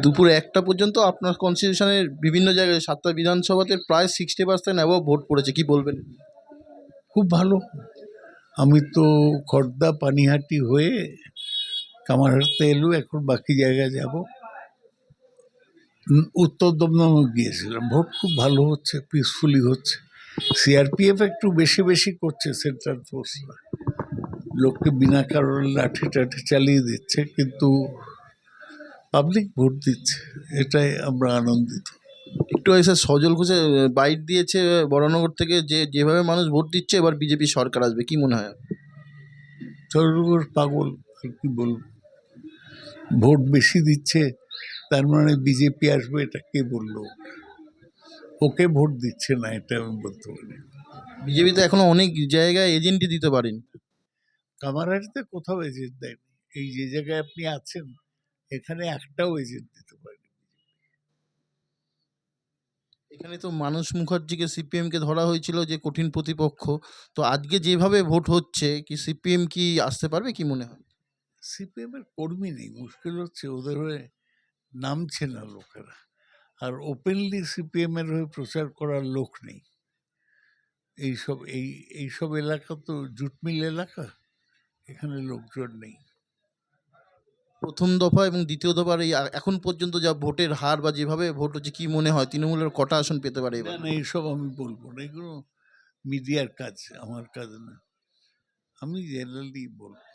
দুপুর 1টা পর্যন্ত আপনার কনস্টিটিউশনের বিভিন্ন জায়গায় 7টা বিধানসভাতে প্রায় 60% অ্যাবভ ভোট পড়েছে, কি বলবেন? খুব ভালো। আমি তো খড়দা পানিহাটি হয়ে কামারহাটতে এলো, এখন বাকি জায়গায় যাব। উত্তর দমদমে গিয়েছিলাম। ভোট খুব ভালো হচ্ছে, পিসফুলি হচ্ছে। সিআরপিএফ একটু বেশি বেশি করছে, সেন্ট্রাল ফোর্সরা লোককে বিনা কারণে লাঠি টাঠি চালিয়ে দিচ্ছে, কিন্তু পাবলিক ভোট দিচ্ছে, এটাই আমরা আনন্দিত। একটু এসে সজল ঘোষে বাইট দিয়েছে বরানগর থেকে, যেভাবে মানুষ ভোট দিচ্ছে এবার বিজেপি সরকার আসবে, কি মনে হয়? সরকার পাগল, আর কি বলবো। ভোট বেশি দিচ্ছে তার মানে বিজেপি আসবে, এটা কে বললো? ওকে ভোট দিচ্ছে না, এটা আমি বলতে পারি। বিজেপি তো এখনো অনেক জায়গায় এজেন্টই দিতে পারেন। কামারহাটিতে কোথাও এজেন্ট দেয়নি। এই যে জায়গায় আপনি আছেন এখানে একটাও এজেন্ট দিতে পারেনি। এখানে তো মানস মুখার্জিকে সিপিএমকে ধরা হয়েছিল যে কঠিন প্রতিপক্ষ, তো আজকে যেভাবে ভোট হচ্ছে কি সিপিএম কি আসতে পারবে, কি মনে হয়? সিপিএম এর কর্মী নেই, মুশকিল হচ্ছে, ওদের হয়ে নামছে না লোকেরা। আর ওপেনলি সিপিএম এর হয়ে প্রচার করার লোক নেই। এইসব এলাকা তো জুট মিল এলাকা, এখানে লোকজন নেই। প্রথম দফা এবং দ্বিতীয় দফার এই এখন পর্যন্ত যা ভোটের হার বা যেভাবে ভোট হচ্ছে, কি মনে হয় তৃণমূলের কটা আসন পেতে পারে না এবার? না, এইসব আমি বলবো না, এগুলো মিডিয়ার কাজ, আমার কাজ না। আমি জেনারেলি বলবো।